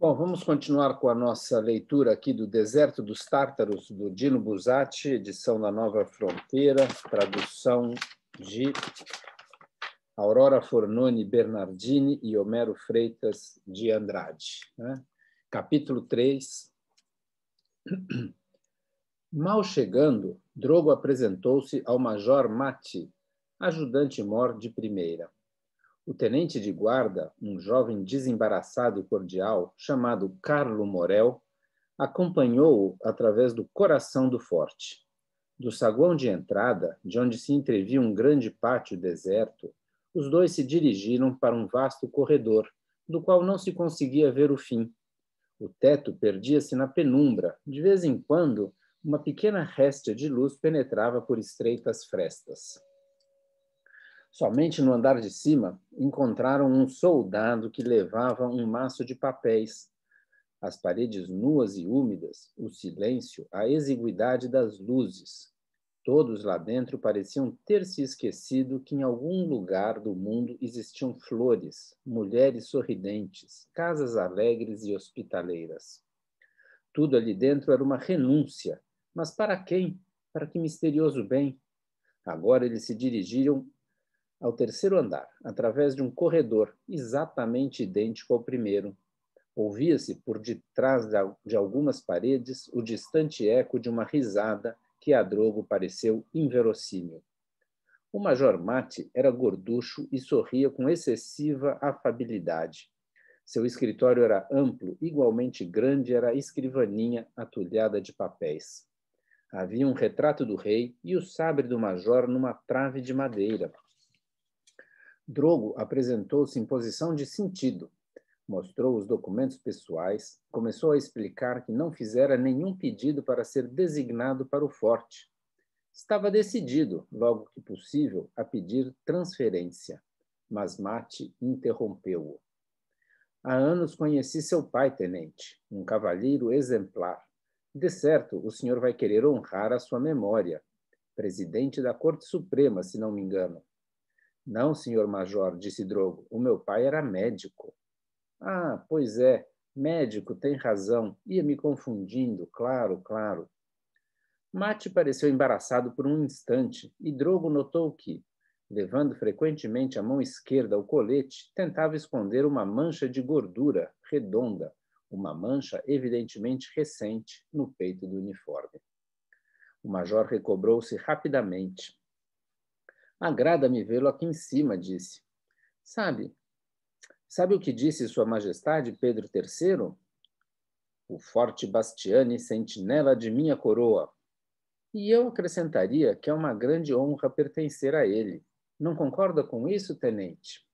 Bom, vamos continuar com a nossa leitura aqui do Deserto dos Tártaros, do Dino Buzzati, edição da Nova Fronteira, tradução de Aurora Fornoni Bernardini e Homero Freitas de Andrade. Né? Capítulo 3. Mal chegando, Drogo apresentou-se ao Major Matti, ajudante-mor de primeira. O tenente de guarda, um jovem desembaraçado e cordial, chamado Carlo Morel, acompanhou-o através do coração do forte. Do saguão de entrada, de onde se entrevia um grande pátio deserto, os dois se dirigiram para um vasto corredor, do qual não se conseguia ver o fim. O teto perdia-se na penumbra. De vez em quando, uma pequena réstia de luz penetrava por estreitas frestas. Somente no andar de cima encontraram um soldado que levava um maço de papéis. As paredes nuas e úmidas, o silêncio, a exiguidade das luzes. Todos lá dentro pareciam ter se esquecido que em algum lugar do mundo existiam flores, mulheres sorridentes, casas alegres e hospitaleiras. Tudo ali dentro era uma renúncia. Mas para quem? Para que misterioso bem? Agora eles se dirigiram ao terceiro andar, através de um corredor exatamente idêntico ao primeiro. Ouvia-se por detrás de algumas paredes o distante eco de uma risada que a Drogo pareceu inverossímil. O Major Matti era gorducho e sorria com excessiva afabilidade. Seu escritório era amplo, igualmente grande era a escrivaninha atulhada de papéis. Havia um retrato do rei e o sabre do major numa trave de madeira. Drogo apresentou-se em posição de sentido. Mostrou os documentos pessoais, começou a explicar que não fizera nenhum pedido para ser designado para o forte. Estava decidido, logo que possível, a pedir transferência, mas Matti interrompeu-o. Há anos conheci seu pai, tenente, um cavalheiro exemplar. De certo, o senhor vai querer honrar a sua memória. Presidente da Corte Suprema, se não me engano. Não, senhor major, disse Drogo, o meu pai era médico. Ah, pois é, médico, tem razão. Ia me confundindo, claro, claro. Matti pareceu embaraçado por um instante e Drogo notou que, levando frequentemente a mão esquerda ao colete, tentava esconder uma mancha de gordura redonda, uma mancha evidentemente recente no peito do uniforme. O major recobrou-se rapidamente. Agrada-me vê-lo aqui em cima, disse. Sabe o que disse Sua Majestade Pedro III? O forte Bastiani, sentinela de minha coroa. E eu acrescentaria que é uma grande honra pertencer a ele. Não concorda com isso, tenente?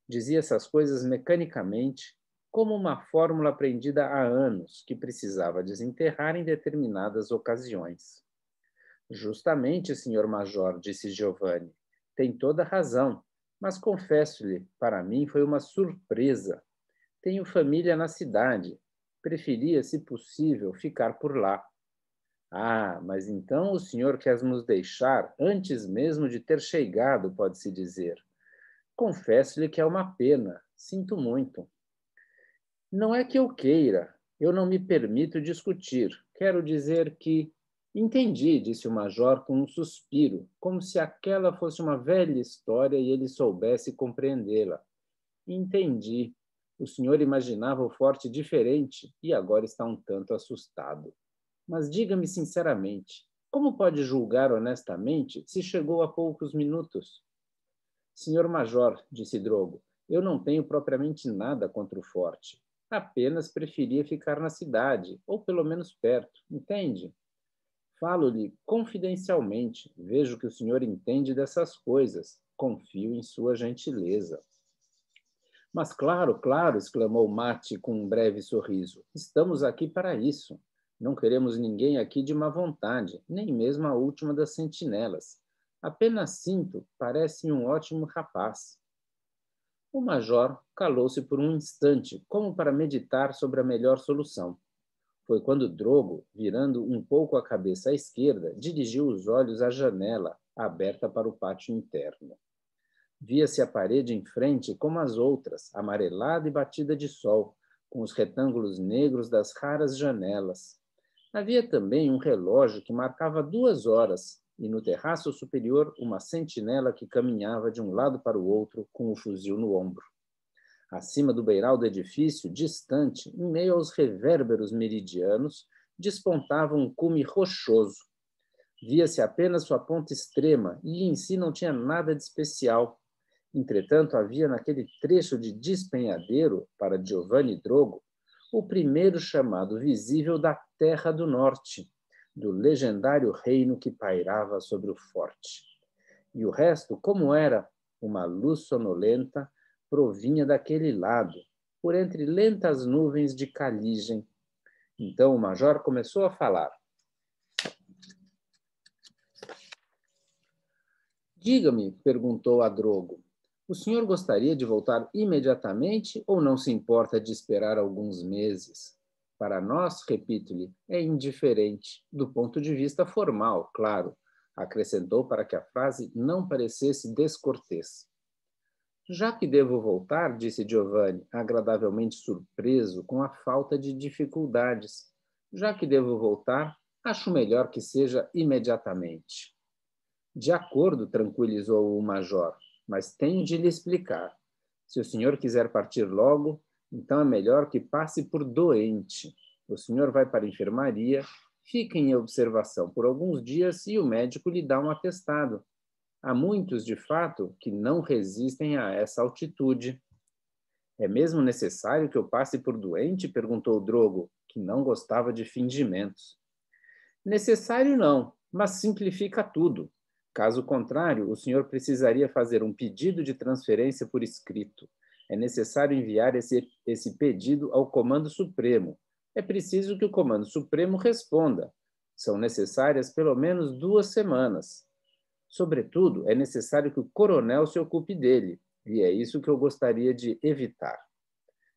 Dizia essas coisas mecanicamente, como uma fórmula aprendida há anos, que precisava desenterrar em determinadas ocasiões. Justamente, senhor major, disse Giovanni, tem toda a razão, mas confesso-lhe, para mim foi uma surpresa. Tenho família na cidade. Preferia, se possível, ficar por lá. Ah, mas então o senhor quer nos deixar antes mesmo de ter chegado, pode-se dizer. Confesso-lhe que é uma pena. Sinto muito. Não é que eu queira. Eu não me permito discutir. Quero dizer que... Entendi, disse o major com um suspiro, como se aquela fosse uma velha história e ele soubesse compreendê-la. Entendi. O senhor imaginava o forte diferente e agora está um tanto assustado. Mas diga-me sinceramente, como pode julgar honestamente se chegou há poucos minutos? Senhor Major, disse Drogo, eu não tenho propriamente nada contra o forte. Apenas preferia ficar na cidade, ou pelo menos perto, entende? Falo-lhe confidencialmente, vejo que o senhor entende dessas coisas, confio em sua gentileza. Mas claro, claro, exclamou Matti com um breve sorriso, estamos aqui para isso. Não queremos ninguém aqui de má vontade, nem mesmo a última das sentinelas. Apenas Cinto parece um ótimo rapaz. O major calou-se por um instante, como para meditar sobre a melhor solução. Foi quando Drogo, virando um pouco a cabeça à esquerda, dirigiu os olhos à janela, aberta para o pátio interno. Via-se a parede em frente como as outras, amarelada e batida de sol, com os retângulos negros das raras janelas. Havia também um relógio que marcava 2 horas, e no terraço superior uma sentinela que caminhava de um lado para o outro com o fuzil no ombro. Acima do beiral do edifício, distante, em meio aos revérberos meridianos, despontava um cume rochoso. Via-se apenas sua ponta extrema e em si não tinha nada de especial. Entretanto, havia naquele trecho de despenhadeiro, para Giovanni Drogo, o primeiro chamado visível da Terra do Norte, do legendário reino que pairava sobre o forte. E o resto, como era uma luz sonolenta, provinha daquele lado, por entre lentas nuvens de caligem. Então o major começou a falar. Diga-me, perguntou a Drogo, o senhor gostaria de voltar imediatamente ou não se importa de esperar alguns meses? Para nós, repito-lhe, é indiferente, do ponto de vista formal, claro, acrescentou para que a frase não parecesse descortês. Já que devo voltar, disse Giovanni, agradavelmente surpreso com a falta de dificuldades. Já que devo voltar, acho melhor que seja imediatamente. De acordo, tranquilizou o major, mas tenho de lhe explicar. Se o senhor quiser partir logo, então é melhor que passe por doente. O senhor vai para a enfermaria, fica em observação por alguns dias e o médico lhe dá um atestado. Há muitos, de fato, que não resistem a essa altitude. É mesmo necessário que eu passe por doente? Perguntou Drogo, que não gostava de fingimentos. Necessário não, mas simplifica tudo. Caso contrário, o senhor precisaria fazer um pedido de transferência por escrito. É necessário enviar esse pedido ao Comando Supremo. É preciso que o Comando Supremo responda. São necessárias pelo menos 2 semanas. Sobretudo, é necessário que o coronel se ocupe dele, e é isso que eu gostaria de evitar.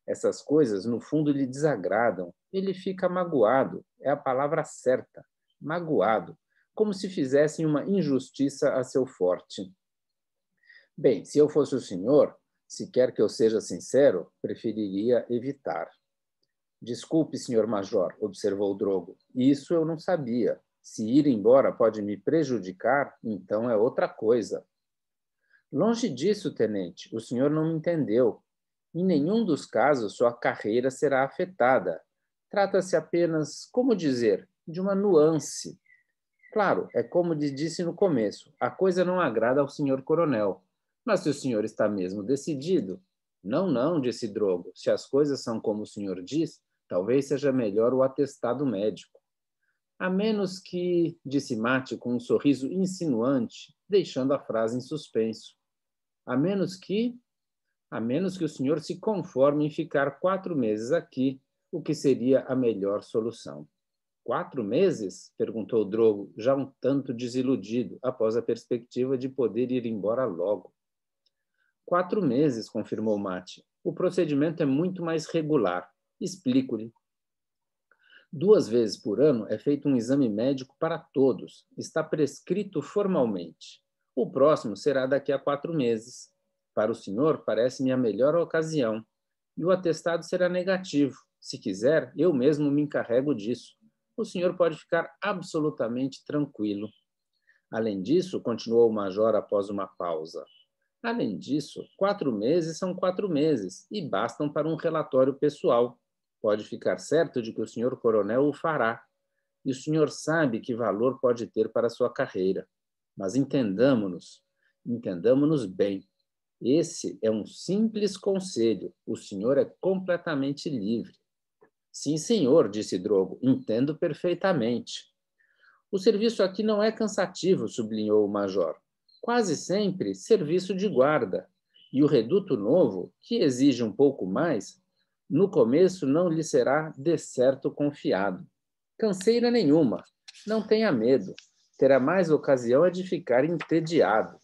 Essas coisas, no fundo, lhe desagradam. Ele fica magoado, é a palavra certa, magoado, como se fizessem uma injustiça a seu forte. Bem, se eu fosse o senhor, se quer que eu seja sincero, preferiria evitar. Desculpe, senhor major, observou Drogo, isso eu não sabia. Se ir embora pode me prejudicar, então é outra coisa. Longe disso, tenente, o senhor não me entendeu. Em nenhum dos casos sua carreira será afetada. Trata-se apenas, como dizer, de uma nuance. Claro, é como lhe disse no começo, a coisa não agrada ao senhor coronel. Mas se o senhor está mesmo decidido... Não, não, disse Drogo. Se as coisas são como o senhor diz, talvez seja melhor o atestado médico. A menos que, disse Mate com um sorriso insinuante, deixando a frase em suspenso. A menos que o senhor se conforme em ficar 4 meses aqui, o que seria a melhor solução. 4 meses? Perguntou Drogo, já um tanto desiludido, após a perspectiva de poder ir embora logo. 4 meses, confirmou Mate. O procedimento é muito mais regular. Explico-lhe. 2 vezes por ano é feito um exame médico para todos. Está prescrito formalmente. O próximo será daqui a 4 meses. Para o senhor, parece-me a melhor ocasião. E o atestado será negativo. Se quiser, eu mesmo me encarrego disso. O senhor pode ficar absolutamente tranquilo. Além disso, continuou o major após uma pausa. Além disso, 4 meses são 4 meses e bastam para um relatório pessoal. Pode ficar certo de que o senhor coronel o fará. E o senhor sabe que valor pode ter para a sua carreira. Mas entendamo-nos bem. Esse é um simples conselho. O senhor é completamente livre. Sim, senhor, disse Drogo, entendo perfeitamente. O serviço aqui não é cansativo, sublinhou o major. Quase sempre serviço de guarda. E o reduto novo, que exige um pouco mais, no começo não lhe será de certo confiado. Canseira nenhuma, não tenha medo. Terá mais ocasião de ficar entediado.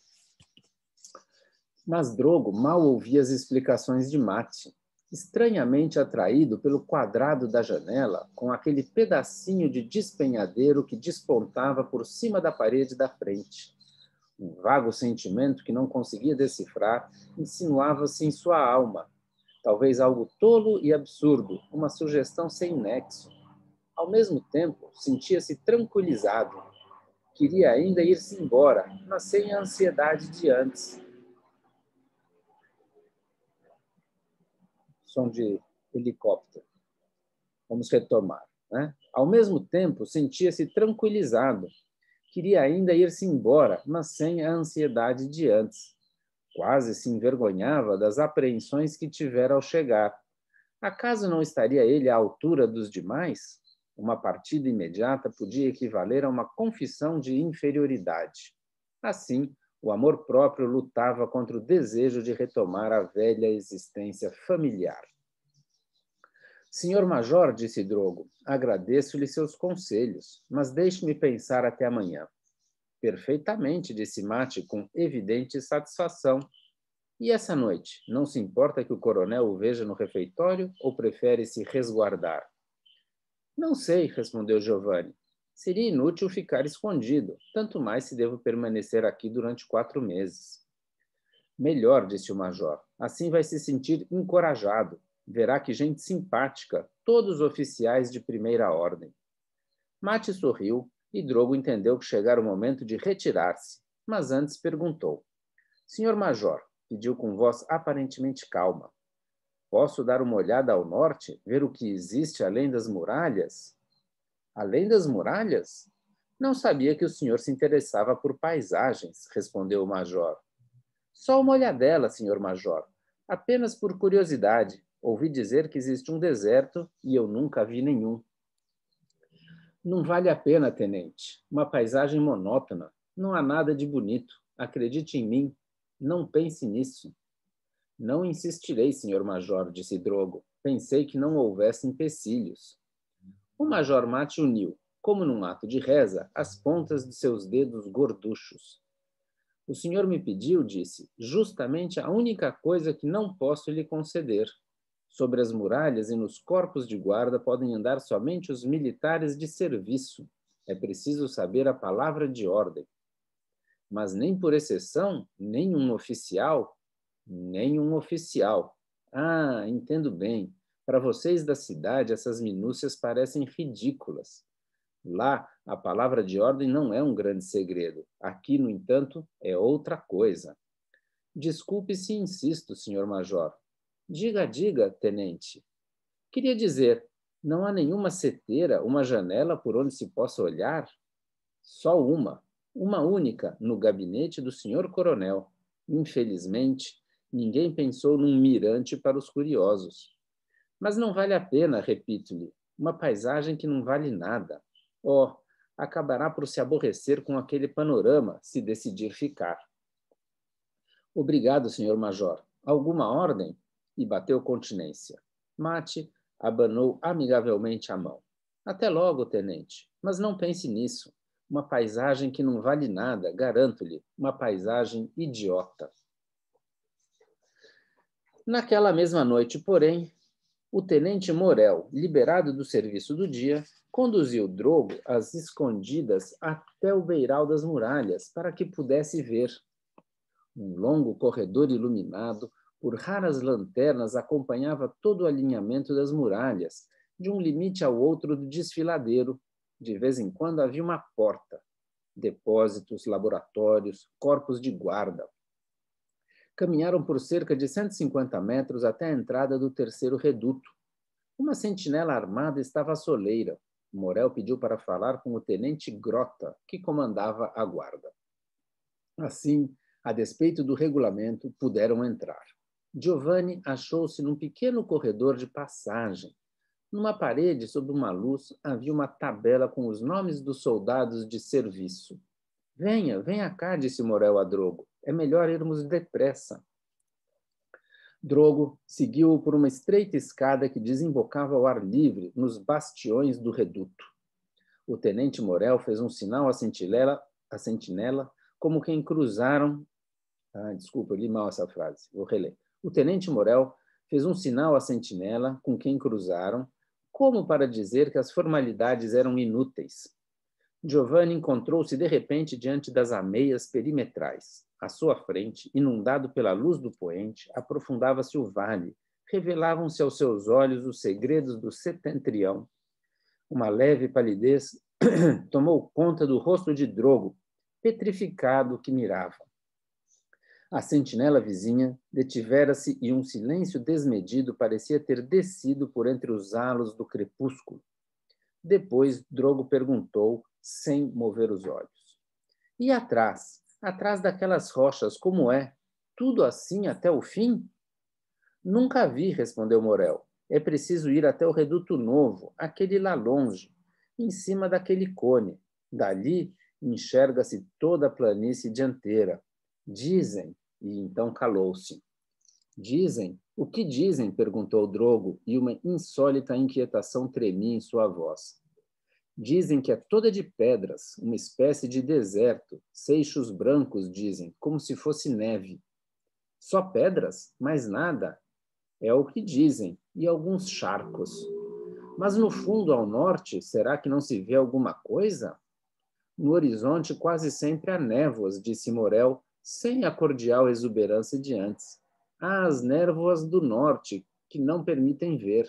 Mas Drogo mal ouvia as explicações de Mate, estranhamente atraído pelo quadrado da janela com aquele pedacinho de despenhadeiro que despontava por cima da parede da frente. Um vago sentimento que não conseguia decifrar insinuava-se em sua alma. Talvez algo tolo e absurdo, uma sugestão sem nexo. Ao mesmo tempo, sentia-se tranquilizado. Queria ainda ir-se embora, mas sem a ansiedade de antes. Som de helicóptero. Vamos retomar, né? Ao mesmo tempo, sentia-se tranquilizado. Queria ainda ir-se embora, mas sem a ansiedade de antes. Quase se envergonhava das apreensões que tivera ao chegar. Acaso não estaria ele à altura dos demais? Uma partida imediata podia equivaler a uma confissão de inferioridade. Assim, o amor próprio lutava contra o desejo de retomar a velha existência familiar. Senhor Major, disse Drogo, agradeço-lhe seus conselhos, mas deixe-me pensar até amanhã. Perfeitamente, disse Mate com evidente satisfação. E essa noite, não se importa que o coronel o veja no refeitório ou prefere se resguardar? Não sei, respondeu Giovanni. Seria inútil ficar escondido, tanto mais se devo permanecer aqui durante 4 meses. Melhor, disse o major. Assim vai se sentir encorajado. Verá que gente simpática, todos oficiais de primeira ordem. Mate sorriu e Drogo entendeu que chegara o momento de retirar-se, mas antes perguntou. Senhor Major, pediu com voz aparentemente calma. Posso dar uma olhada ao norte, ver o que existe além das muralhas? Além das muralhas? Não sabia que o senhor se interessava por paisagens, respondeu o major. Só uma olhadela, senhor major. Apenas por curiosidade. Ouvi dizer que existe um deserto e eu nunca vi nenhum. Não vale a pena, tenente. Uma paisagem monótona. Não há nada de bonito. Acredite em mim. Não pense nisso. Não insistirei, senhor major, disse Drogo. Pensei que não houvesse empecilhos. O major Mate uniu, como num ato de reza, as pontas de seus dedos gorduchos. O senhor me pediu, disse, justamente a única coisa que não posso lhe conceder. Sobre as muralhas e nos corpos de guarda podem andar somente os militares de serviço. É preciso saber a palavra de ordem. Mas nem por exceção, nenhum oficial. Ah, entendo bem. Para vocês da cidade, essas minúcias parecem ridículas. Lá, a palavra de ordem não é um grande segredo. Aqui, no entanto, é outra coisa. Desculpe se insisto, senhor major. Diga, tenente. Queria dizer, não há nenhuma seteira, uma janela por onde se possa olhar? Só uma única, no gabinete do senhor coronel. Infelizmente, ninguém pensou num mirante para os curiosos. Mas não vale a pena, repito-lhe, uma paisagem que não vale nada. Oh, acabará por se aborrecer com aquele panorama, se decidir ficar. Obrigado, senhor major. Alguma ordem? E bateu continência. Mate abanou amigavelmente a mão. Até logo, tenente. Mas não pense nisso. Uma paisagem que não vale nada, garanto-lhe. Uma paisagem idiota. Naquela mesma noite, porém, o tenente Morel, liberado do serviço do dia, conduziu Drogo às escondidas até o beiral das muralhas, para que pudesse ver. Um longo corredor iluminado por raras lanternas acompanhava todo o alinhamento das muralhas, de um limite ao outro do desfiladeiro. De vez em quando havia uma porta, depósitos, laboratórios, corpos de guarda. Caminharam por cerca de 150 metros até a entrada do terceiro reduto. Uma sentinela armada estava à soleira. Morel pediu para falar com o tenente Grota, que comandava a guarda. Assim, a despeito do regulamento, puderam entrar. Giovanni achou-se num pequeno corredor de passagem. Numa parede, sob uma luz, havia uma tabela com os nomes dos soldados de serviço. Venha cá, disse Morel a Drogo. É melhor irmos depressa. Drogo seguiu-o por uma estreita escada que desembocava ao ar livre, nos bastiões do reduto. O tenente Morel fez um sinal à sentinela, como quem cruzaram... desculpa, eu li mal essa frase, vou reler. O tenente Morel fez um sinal à sentinela com quem cruzaram, como para dizer que as formalidades eram inúteis. Giovanni encontrou-se de repente diante das ameias perimetrais. À sua frente, inundado pela luz do poente, aprofundava-se o vale, revelavam-se aos seus olhos os segredos do setentrião. Uma leve palidez tomou conta do rosto de Drogo, petrificado que mirava. A sentinela vizinha detivera-se e um silêncio desmedido parecia ter descido por entre os halos do crepúsculo. Depois, Drogo perguntou, sem mover os olhos. E atrás? Atrás daquelas rochas, como é? Tudo assim até o fim? Nunca vi, respondeu Morel. É preciso ir até o Reduto Novo, aquele lá longe, em cima daquele cone. Dali enxerga-se toda a planície dianteira. Dizem, e então calou-se. Dizem? O que dizem? Perguntou Drogo, e uma insólita inquietação tremia em sua voz. Dizem que é toda de pedras, uma espécie de deserto, seixos brancos, dizem, como se fosse neve. Só pedras? Mais nada? É o que dizem, e alguns charcos. Mas no fundo, ao norte, será que não se vê alguma coisa? No horizonte quase sempre há névoas, disse Morel, sem a cordial exuberância de antes. Há as névoas do norte, que não permitem ver.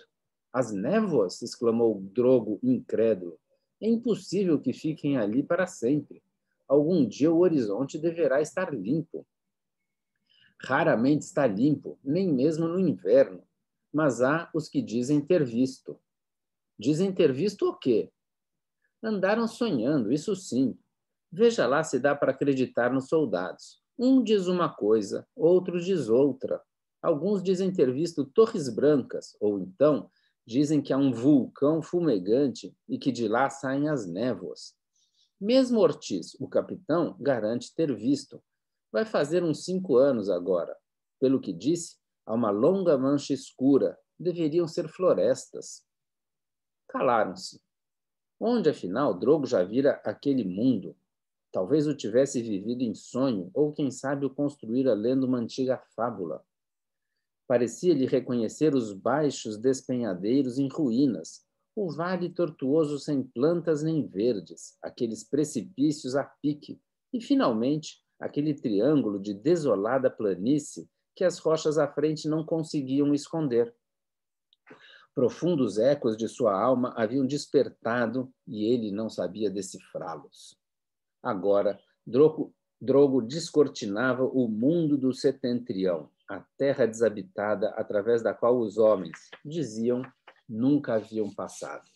As névoas? Exclamou Drogo, incrédulo. É impossível que fiquem ali para sempre. Algum dia o horizonte deverá estar limpo. Raramente está limpo, nem mesmo no inverno, mas há os que dizem ter visto. Dizem ter visto o quê? Andaram sonhando, isso sim. Veja lá se dá para acreditar nos soldados. Um diz uma coisa, outro diz outra. Alguns dizem ter visto torres brancas, ou então dizem que há um vulcão fumegante e que de lá saem as névoas. Mesmo Ortiz, o capitão, garante ter visto. Vai fazer uns 5 anos agora. Pelo que disse, há uma longa mancha escura. Deveriam ser florestas. Calaram-se. Onde, afinal, Drogo já vira aquele mundo? Talvez o tivesse vivido em sonho, ou quem sabe o construíra lendo uma antiga fábula. Parecia-lhe reconhecer os baixos despenhadeiros em ruínas, o vale tortuoso sem plantas nem verdes, aqueles precipícios a pique, e, finalmente, aquele triângulo de desolada planície que as rochas à frente não conseguiam esconder. Profundos ecos de sua alma haviam despertado e ele não sabia decifrá-los. Agora, Drogo descortinava o mundo do setentrião, a terra desabitada através da qual os homens, diziam, nunca haviam passado.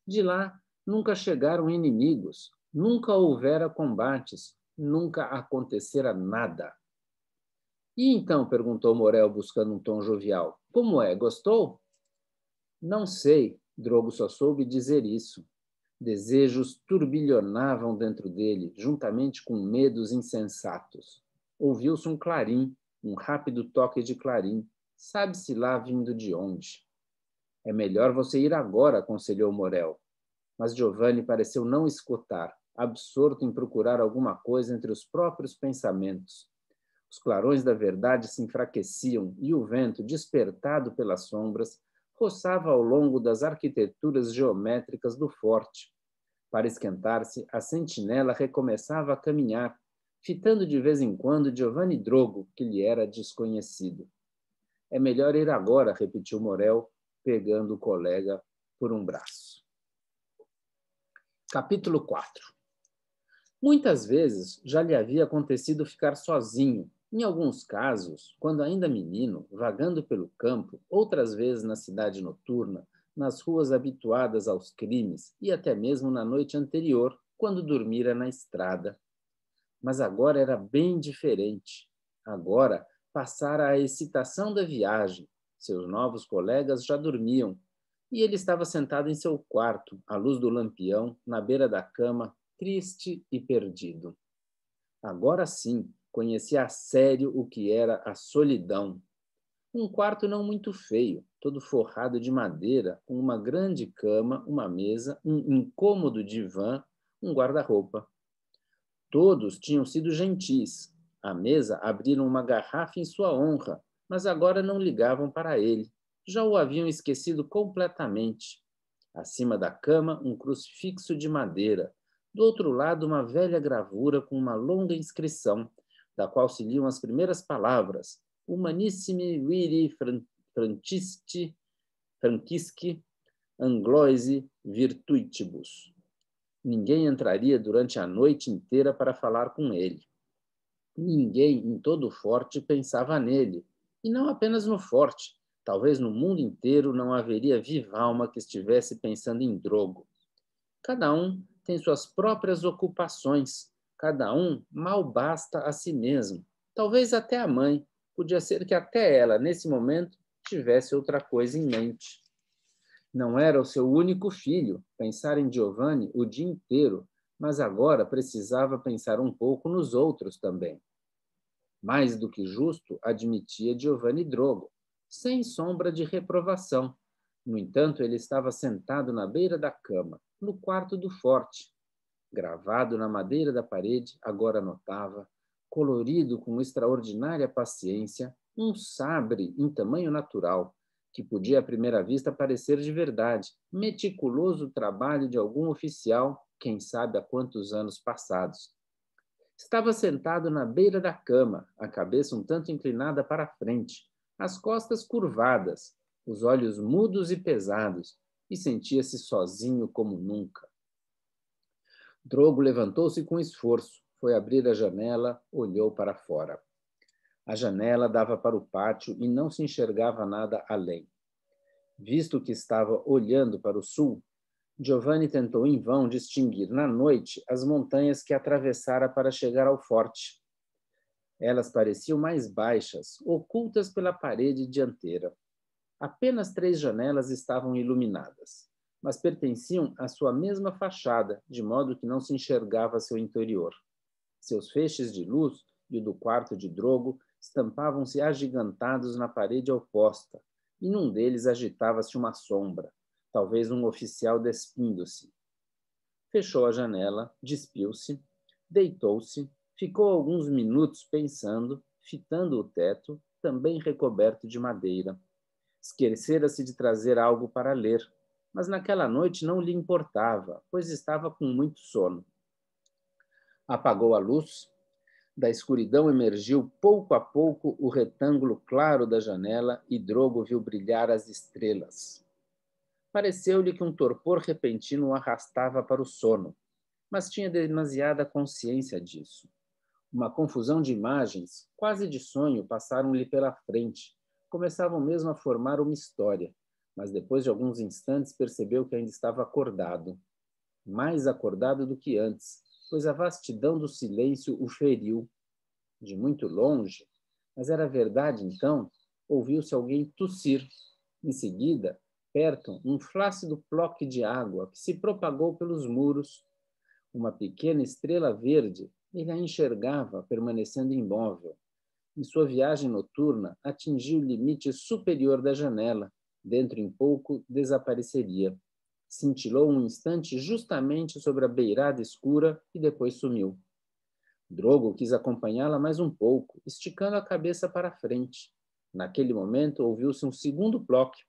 De lá, nunca chegaram inimigos, nunca houvera combates, nunca acontecera nada. E então, perguntou Morel, buscando um tom jovial, como é, gostou? Não sei, Drogo só soube dizer isso. Desejos turbilhonavam dentro dele, juntamente com medos insensatos. Ouviu-se um clarim, um rápido toque de clarim. Sabe-se lá vindo de onde. É melhor você ir agora, aconselhou Morel. Mas Giovanni pareceu não escutar, absorto em procurar alguma coisa entre os próprios pensamentos. Os clarões da verdade se enfraqueciam e o vento, despertado pelas sombras, roçava ao longo das arquiteturas geométricas do forte. Para esquentar-se, a sentinela recomeçava a caminhar, fitando de vez em quando Giovanni Drogo, que lhe era desconhecido. É melhor ir agora, repetiu Morel, pegando o colega por um braço. Capítulo 4. Muitas vezes já lhe havia acontecido ficar sozinho, em alguns casos, quando ainda menino, vagando pelo campo, outras vezes na cidade noturna, nas ruas habituadas aos crimes e até mesmo na noite anterior, quando dormira na estrada. Mas agora era bem diferente. Agora passara a excitação da viagem. Seus novos colegas já dormiam e ele estava sentado em seu quarto, à luz do lampião, na beira da cama, triste e perdido. Agora sim, conhecia a sério o que era a solidão. Um quarto não muito feio, todo forrado de madeira, com uma grande cama, uma mesa, um incômodo divã, um guarda-roupa. Todos tinham sido gentis. À mesa abriram uma garrafa em sua honra, mas agora não ligavam para ele. Já o haviam esquecido completamente. Acima da cama, um crucifixo de madeira. Do outro lado, uma velha gravura com uma longa inscrição, da qual se liam as primeiras palavras, Humanissime Viri franquisque angloise virtuitibus. Ninguém entraria durante a noite inteira para falar com ele. Ninguém em todo o forte pensava nele, e não apenas no forte. Talvez no mundo inteiro não haveria viva alma que estivesse pensando em Drogo. Cada um tem suas próprias ocupações, cada um mal basta a si mesmo. Talvez até a mãe, podia ser que até ela, nesse momento, tivesse outra coisa em mente. Não era o seu único filho, pensar em Giovanni o dia inteiro, mas agora precisava pensar um pouco nos outros também. Mais do que justo, admitia Giovanni Drogo, sem sombra de reprovação. No entanto, ele estava sentado na beira da cama, no quarto do forte. Gravado na madeira da parede, agora notava, colorido com extraordinária paciência, um sabre em tamanho natural, que podia à primeira vista parecer de verdade, meticuloso trabalho de algum oficial, quem sabe há quantos anos passados. Estava sentado na beira da cama, a cabeça um tanto inclinada para a frente, as costas curvadas, os olhos mudos e pesados, e sentia-se sozinho como nunca. Drogo levantou-se com esforço, foi abrir a janela, olhou para fora. A janela dava para o pátio e não se enxergava nada além. Visto que estava olhando para o sul, Giovanni tentou em vão distinguir na noite as montanhas que atravessara para chegar ao forte. Elas pareciam mais baixas, ocultas pela parede dianteira. Apenas 3 janelas estavam iluminadas, mas pertenciam à sua mesma fachada, de modo que não se enxergava seu interior. Seus feixes de luz e o do quarto de Drogo estampavam-se agigantados na parede oposta, e num deles agitava-se uma sombra, talvez um oficial despindo-se. Fechou a janela, despiu-se, deitou-se, ficou alguns minutos pensando, fitando o teto, também recoberto de madeira. Esquecera-se de trazer algo para ler, mas naquela noite não lhe importava, pois estava com muito sono. Apagou a luz. Da escuridão emergiu pouco a pouco o retângulo claro da janela e Drogo viu brilhar as estrelas. Pareceu-lhe que um torpor repentino o arrastava para o sono, mas tinha demasiada consciência disso. Uma confusão de imagens, quase de sonho, passaram-lhe pela frente. Começavam mesmo a formar uma história, mas depois de alguns instantes percebeu que ainda estava acordado. Mais acordado do que antes, pois a vastidão do silêncio o feriu. De muito longe, mas era verdade então, ouviu-se alguém tossir. Em seguida, perto, um flácido ploque de água que se propagou pelos muros. Uma pequena estrela verde, ele a enxergava permanecendo imóvel. Em sua viagem noturna, atingiu o limite superior da janela. Dentro em pouco, desapareceria. Cintilou um instante justamente sobre a beirada escura e depois sumiu. Drogo quis acompanhá-la mais um pouco, esticando a cabeça para a frente. Naquele momento, ouviu-se um segundo ploque,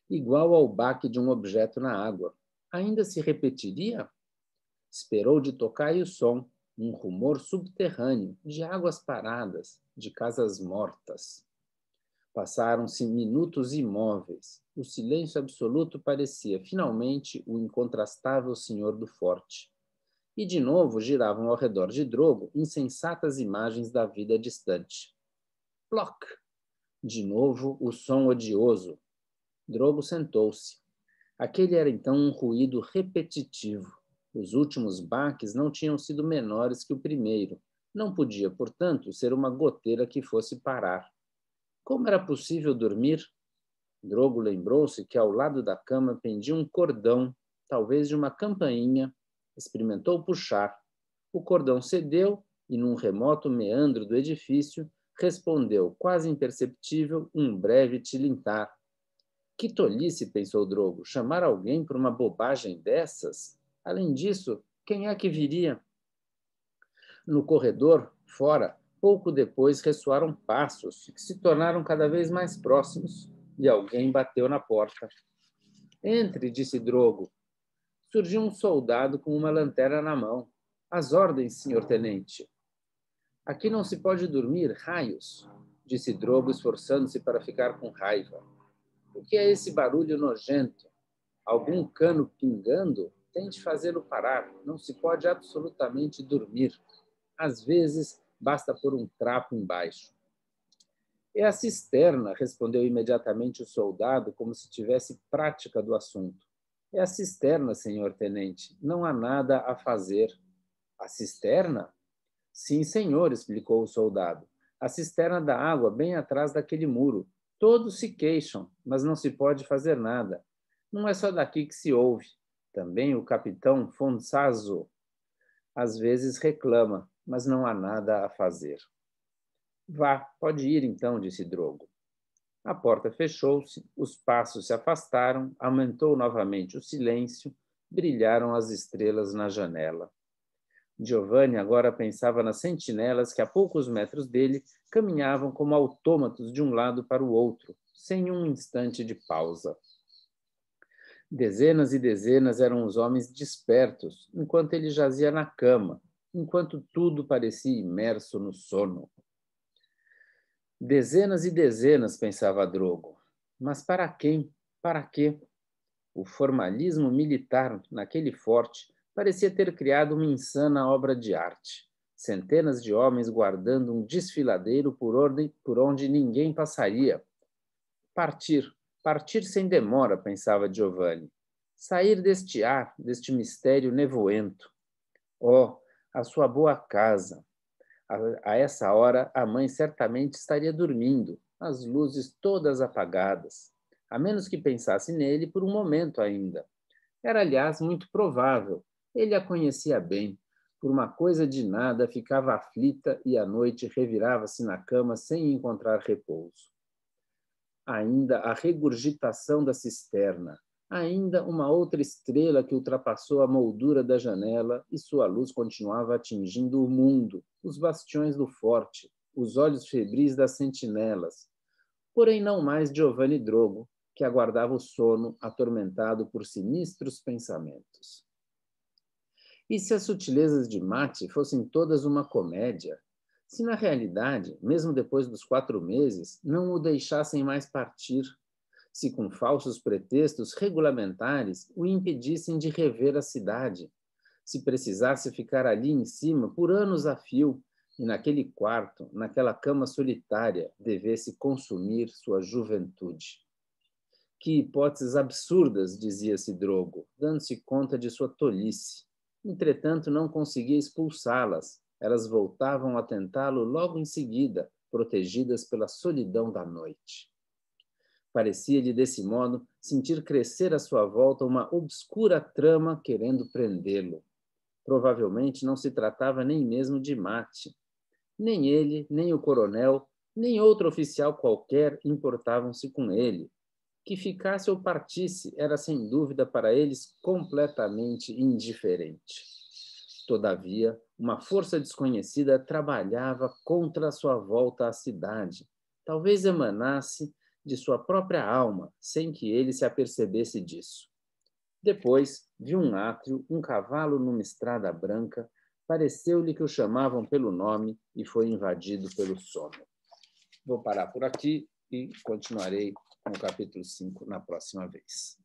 igual ao baque de um objeto na água. Ainda se repetiria? Esperou de tocar e o som, um rumor subterrâneo, de águas paradas, de casas mortas. Passaram-se minutos imóveis. O silêncio absoluto parecia, finalmente, o incontrastável senhor do forte. E, de novo, giravam ao redor de Drogo insensatas imagens da vida distante. Ploc! De novo, o som odioso. Drogo sentou-se. Aquele era, então, um ruído repetitivo. Os últimos baques não tinham sido menores que o primeiro. Não podia, portanto, ser uma goteira que fosse parar. Como era possível dormir? Drogo lembrou-se que ao lado da cama pendia um cordão, talvez de uma campainha. Experimentou puxar. O cordão cedeu e, num remoto meandro do edifício, respondeu, quase imperceptível, um breve tilintar. Que tolice, pensou Drogo, chamar alguém por uma bobagem dessas? Além disso, quem é que viria? No corredor, fora, pouco depois ressoaram passos, que se tornaram cada vez mais próximos, e alguém bateu na porta. Entre, disse Drogo. Surgiu um soldado com uma lanterna na mão. Às ordens, senhor tenente. Aqui não se pode dormir, raios. disse Drogo, esforçando-se para ficar com raiva. O que é esse barulho nojento? Algum cano pingando? Tente fazê-lo parar. Não se pode absolutamente dormir. Às vezes, basta pôr um trapo embaixo. É a cisterna, respondeu imediatamente o soldado, como se tivesse prática do assunto. É a cisterna, senhor tenente. Não há nada a fazer. A cisterna? Sim, senhor, explicou o soldado. A cisterna da água bem atrás daquele muro. Todos se queixam, mas não se pode fazer nada. Não é só daqui que se ouve. Também o capitão Fonsazo às vezes reclama, mas não há nada a fazer. Vá, pode ir então, disse Drogo. A porta fechou-se, os passos se afastaram, aumentou novamente o silêncio, brilharam as estrelas na janela. Giovanni agora pensava nas sentinelas que a poucos metros dele caminhavam como autômatos de um lado para o outro, sem um instante de pausa. Dezenas e dezenas eram os homens despertos, enquanto ele jazia na cama, enquanto tudo parecia imerso no sono. Dezenas e dezenas, pensava Drogo. Mas para quem? Para quê? O formalismo militar naquele forte parecia ter criado uma insana obra de arte. Centenas de homens guardando um desfiladeiro por onde ninguém passaria. Partir sem demora, pensava Giovanni. Sair deste ar, deste mistério nevoento. Oh, a sua boa casa. A essa hora, a mãe certamente estaria dormindo, as luzes todas apagadas, a menos que pensasse nele por um momento ainda. Era, aliás, muito provável. Ele a conhecia bem. Por uma coisa de nada, ficava aflita e à noite revirava-se na cama sem encontrar repouso. Ainda a regurgitação da cisterna, ainda uma outra estrela que ultrapassou a moldura da janela e sua luz continuava atingindo o mundo, os bastiões do forte, os olhos febris das sentinelas. Porém, não mais Giovanni Drogo, que aguardava o sono, atormentado por sinistros pensamentos. E se as sutilezas de Mate fossem todas uma comédia? Se na realidade, mesmo depois dos 4 meses, não o deixassem mais partir? Se com falsos pretextos regulamentares o impedissem de rever a cidade? Se precisasse ficar ali em cima por anos a fio, e naquele quarto, naquela cama solitária, devesse consumir sua juventude? Que hipóteses absurdas, dizia-se Drogo, dando-se conta de sua tolice. Entretanto, não conseguia expulsá-las. Elas voltavam a tentá-lo logo em seguida, protegidas pela solidão da noite. Parecia-lhe, desse modo, sentir crescer à sua volta uma obscura trama querendo prendê-lo. Provavelmente não se tratava nem mesmo de Mate. Nem ele, nem o coronel, nem outro oficial qualquer importavam-se com ele. Que ficasse ou partisse era, sem dúvida, para eles completamente indiferente. Todavia, uma força desconhecida trabalhava contra a sua volta à cidade. Talvez emanasse de sua própria alma, sem que ele se apercebesse disso. Depois, viu um átrio, um cavalo numa estrada branca, pareceu-lhe que o chamavam pelo nome e foi invadido pelo sono. Vou parar por aqui e continuarei com o capítulo 5 na próxima vez.